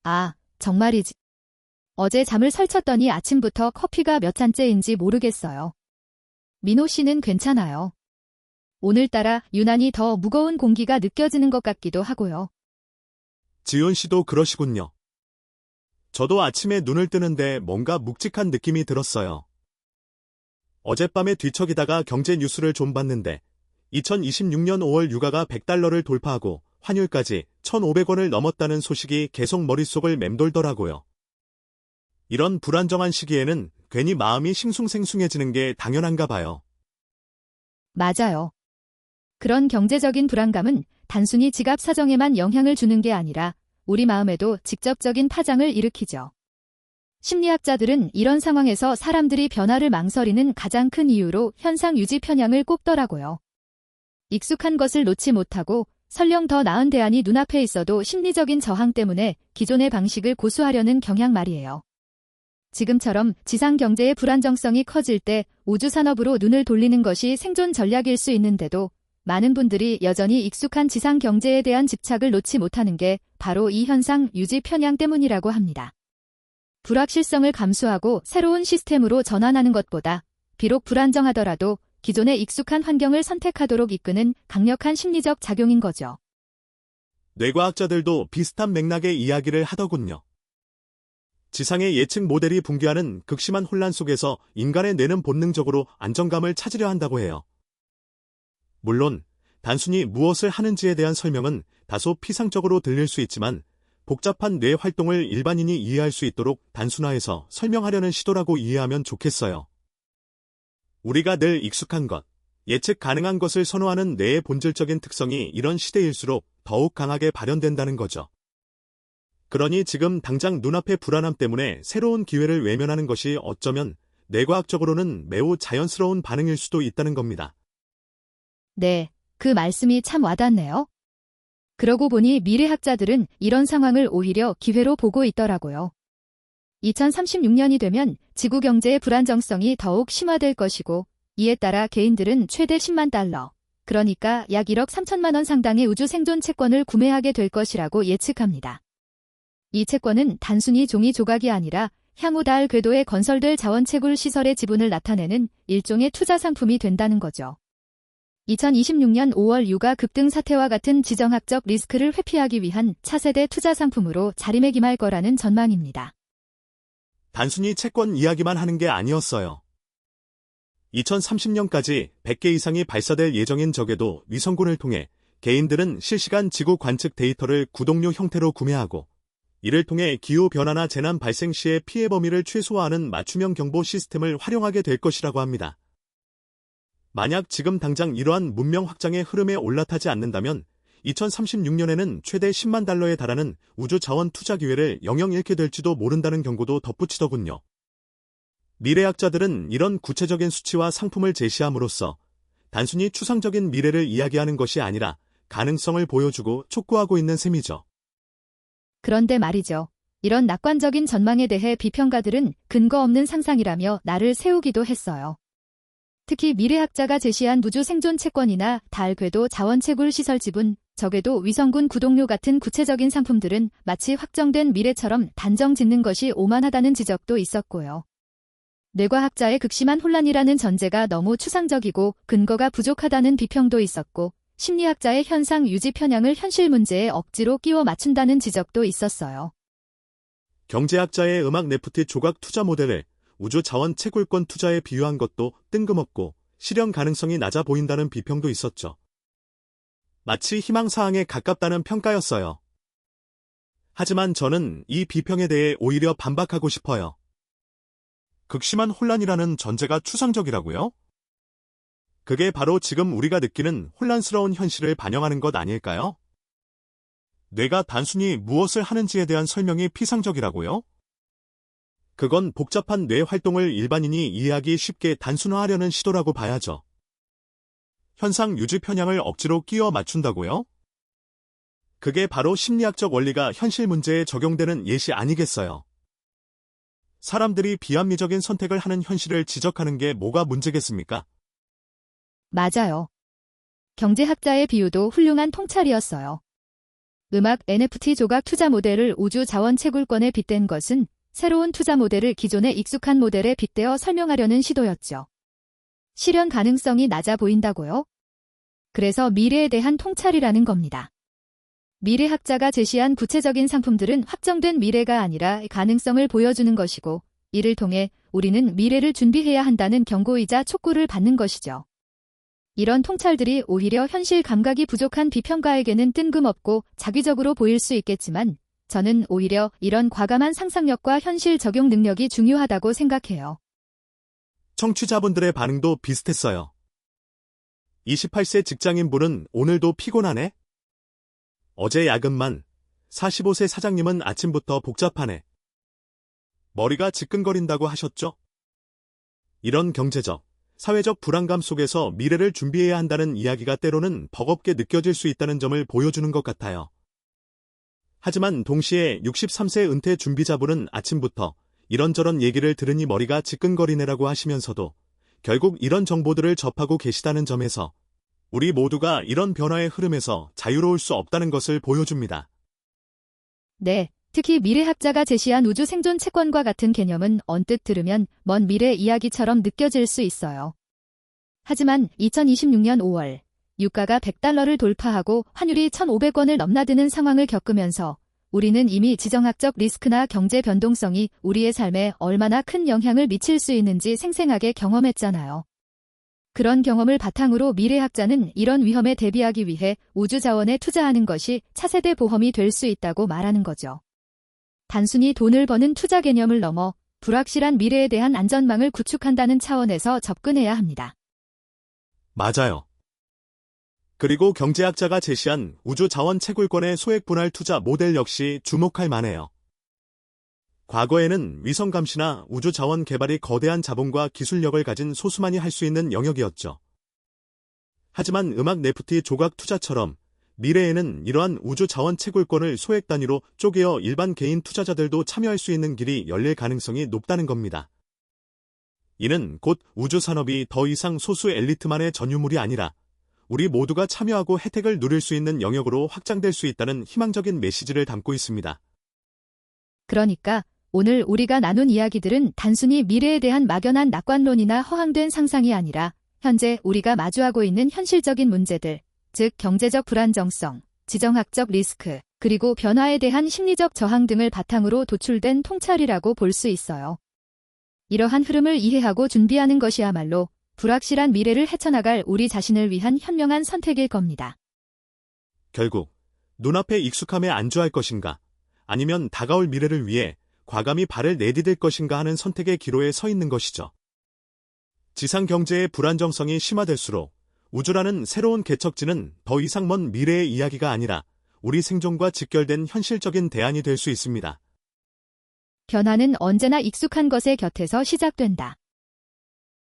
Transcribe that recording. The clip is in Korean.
아, 정말이지. 어제 잠을 설쳤더니 아침부터 커피가 몇 잔째인지 모르겠어요. 민호 씨는 괜찮아요. 오늘따라 유난히 더 무거운 공기가 느껴지는 것 같기도 하고요. 지훈 씨도 그러시군요. 저도 아침에 눈을 뜨는데 뭔가 묵직한 느낌이 들었어요. 어젯밤에 뒤척이다가 경제 뉴스를 좀 봤는데 2026년 5월 유가가 100달러를 돌파하고 환율까지 1,500원을 넘었다는 소식이 계속 머릿속을 맴돌더라고요. 이런 불안정한 시기에는 괜히 마음이 싱숭생숭해지는 게 당연한가 봐요. 맞아요. 그런 경제적인 불안감은 단순히 지갑 사정에만 영향을 주는 게 아니라 우리 마음에도 직접적인 파장을 일으키죠. 심리학자들은 이런 상황에서 사람들이 변화를 망설이는 가장 큰 이유로 현상 유지 편향을 꼽더라고요. 익숙한 것을 놓지 못하고 설령 더 나은 대안이 눈앞에 있어도 심리적인 저항 때문에 기존의 방식을 고수하려는 경향 말이에요. 지금처럼 지상 경제의 불안정성이 커질 때 우주산업으로 눈을 돌리는 것이 생존 전략일 수 있는데도 많은 분들이 여전히 익숙한 지상 경제에 대한 집착을 놓지 못하는 게 바로 이 현상 유지 편향 때문이라고 합니다. 불확실성을 감수하고 새로운 시스템으로 전환하는 것보다 비록 불안정하더라도 기존의 익숙한 환경을 선택하도록 이끄는 강력한 심리적 작용인 거죠. 뇌과학자들도 비슷한 맥락의 이야기를 하더군요. 지상의 예측 모델이 붕괴하는 극심한 혼란 속에서 인간의 뇌는 본능적으로 안정감을 찾으려 한다고 해요. 물론 단순히 무엇을 하는지에 대한 설명은 다소 피상적으로 들릴 수 있지만 복잡한 뇌 활동을 일반인이 이해할 수 있도록 단순화해서 설명하려는 시도라고 이해하면 좋겠어요. 우리가 늘 익숙한 것, 예측 가능한 것을 선호하는 뇌의 본질적인 특성이 이런 시대일수록 더욱 강하게 발현된다는 거죠. 그러니 지금 당장 눈앞의 불안함 때문에 새로운 기회를 외면하는 것이 어쩌면 뇌과학적으로는 매우 자연스러운 반응일 수도 있다는 겁니다. 네, 그 말씀이 참 와닿네요. 그러고 보니 미래학자들은 이런 상황을 오히려 기회로 보고 있더라고요. 2036년이 되면 지구 경제의 불안정성이 더욱 심화될 것이고 이에 따라 개인들은 최대 10만 달러, 그러니까 약 1억 3천만 원 상당의 우주 생존 채권을 구매하게 될 것이라고 예측합니다. 이 채권은 단순히 종이 조각이 아니라 향후 달 궤도에 건설될 자원채굴 시설의 지분을 나타내는 일종의 투자 상품이 된다는 거죠. 2026년 5월 유가 급등 사태와 같은 지정학적 리스크를 회피하기 위한 차세대 투자 상품으로 자리매김할 거라는 전망입니다. 단순히 채권 이야기만 하는 게 아니었어요. 2030년까지 100개 이상이 발사될 예정인 적에도 위성군을 통해 개인들은 실시간 지구 관측 데이터를 구독료 형태로 구매하고 이를 통해 기후변화나 재난 발생 시의 피해 범위를 최소화하는 맞춤형 경보 시스템을 활용하게 될 것이라고 합니다. 만약 지금 당장 이러한 문명 확장의 흐름에 올라타지 않는다면 2036년에는 최대 10만 달러에 달하는 우주 자원 투자 기회를 영영 잃게 될지도 모른다는 경고도 덧붙이더군요. 미래학자들은 이런 구체적인 수치와 상품을 제시함으로써 단순히 추상적인 미래를 이야기하는 것이 아니라 가능성을 보여주고 촉구하고 있는 셈이죠. 그런데 말이죠. 이런 낙관적인 전망에 대해 비평가들은 근거 없는 상상이라며 날을 세우기도 했어요. 특히 미래학자가 제시한 우주 생존 채권이나 달 궤도 자원채굴 시설 지분, 적에도 위성군 구독료 같은 구체적인 상품들은 마치 확정된 미래처럼 단정 짓는 것이 오만하다는 지적도 있었고요. 뇌과학자의 극심한 혼란이라는 전제가 너무 추상적이고 근거가 부족하다는 비평도 있었고, 심리학자의 현상 유지 편향을 현실 문제에 억지로 끼워 맞춘다는 지적도 있었어요. 경제학자의 음악 네프티 조각 투자 모델을 우주 자원 채굴권 투자에 비유한 것도 뜬금없고 실현 가능성이 낮아 보인다는 비평도 있었죠. 마치 희망사항에 가깝다는 평가였어요. 하지만 저는 이 비평에 대해 오히려 반박하고 싶어요. 극심한 혼란이라는 전제가 추상적이라고요? 그게 바로 지금 우리가 느끼는 혼란스러운 현실을 반영하는 것 아닐까요? 뇌가 단순히 무엇을 하는지에 대한 설명이 피상적이라고요? 그건 복잡한 뇌 활동을 일반인이 이해하기 쉽게 단순화하려는 시도라고 봐야죠. 현상 유지 편향을 억지로 끼워 맞춘다고요? 그게 바로 심리학적 원리가 현실 문제에 적용되는 예시 아니겠어요? 사람들이 비합리적인 선택을 하는 현실을 지적하는 게 뭐가 문제겠습니까? 맞아요. 경제학자의 비유도 훌륭한 통찰이었어요. 음악 NFT 조각 투자 모델을 우주 자원 채굴권에 빗댄 것은 새로운 투자 모델을 기존의 익숙한 모델에 빗대어 설명하려는 시도였죠. 실현 가능성이 낮아 보인다고요? 그래서 미래에 대한 통찰이라는 겁니다. 미래학자가 제시한 구체적인 상품들은 확정된 미래가 아니라 가능성을 보여주는 것이고, 이를 통해 우리는 미래를 준비해야 한다는 경고이자 촉구를 받는 것이죠. 이런 통찰들이 오히려 현실 감각이 부족한 비평가에게는 뜬금없고 자기적으로 보일 수 있겠지만, 저는 오히려 이런 과감한 상상력과 현실 적용 능력이 중요하다고 생각해요. 청취자분들의 반응도 비슷했어요. 28세 직장인분은 오늘도 피곤하네? 어제 야근만. 45세 사장님은 아침부터 복잡하네. 머리가 지끈거린다고 하셨죠? 이런 경제적, 사회적 불안감 속에서 미래를 준비해야 한다는 이야기가 때로는 버겁게 느껴질 수 있다는 점을 보여주는 것 같아요. 하지만 동시에 63세 은퇴 준비자분은 아침부터 이런저런 얘기를 들으니 머리가 지끈거리네라고 하시면서도 결국 이런 정보들을 접하고 계시다는 점에서 우리 모두가 이런 변화의 흐름에서 자유로울 수 없다는 것을 보여줍니다. 네, 특히 미래학자가 제시한 우주 생존 채권과 같은 개념은 언뜻 들으면 먼 미래 이야기처럼 느껴질 수 있어요. 하지만 2026년 5월, 유가가 $100를 돌파하고 환율이 1,500원을 넘나드는 상황을 겪으면서 우리는 이미 지정학적 리스크나 경제 변동성이 우리의 삶에 얼마나 큰 영향을 미칠 수 있는지 생생하게 경험했잖아요. 그런 경험을 바탕으로 미래학자는 이런 위험에 대비하기 위해 우주 자원에 투자하는 것이 차세대 보험이 될 수 있다고 말하는 거죠. 단순히 돈을 버는 투자 개념을 넘어 불확실한 미래에 대한 안전망을 구축한다는 차원에서 접근해야 합니다. 맞아요. 그리고 경제학자가 제시한 우주 자원 채굴권의 소액 분할 투자 모델 역시 주목할 만해요. 과거에는 위성 감시나 우주 자원 개발이 거대한 자본과 기술력을 가진 소수만이 할 수 있는 영역이었죠. 하지만 음악 NFT 조각 투자처럼 미래에는 이러한 우주 자원 채굴권을 소액 단위로 쪼개어 일반 개인 투자자들도 참여할 수 있는 길이 열릴 가능성이 높다는 겁니다. 이는 곧 우주 산업이 더 이상 소수 엘리트만의 전유물이 아니라 우리 모두가 참여하고 혜택을 누릴 수 있는 영역으로 확장될 수 있다는 희망적인 메시지를 담고 있습니다. 그러니까 오늘 우리가 나눈 이야기들은 단순히 미래에 대한 막연한 낙관론이나 허황된 상상이 아니라 현재 우리가 마주하고 있는 현실적인 문제들, 즉 경제적 불안정성, 지정학적 리스크, 그리고 변화에 대한 심리적 저항 등을 바탕으로 도출된 통찰이라고 볼 수 있어요. 이러한 흐름을 이해하고 준비하는 것이야말로 불확실한 미래를 헤쳐나갈 우리 자신을 위한 현명한 선택일 겁니다. 결국 눈앞의 익숙함에 안주할 것인가, 아니면 다가올 미래를 위해 과감히 발을 내디딜 것인가 하는 선택의 기로에 서 있는 것이죠. 지상 경제의 불안정성이 심화될수록 우주라는 새로운 개척지는 더 이상 먼 미래의 이야기가 아니라 우리 생존과 직결된 현실적인 대안이 될 수 있습니다. 변화는 언제나 익숙한 것의 곁에서 시작된다.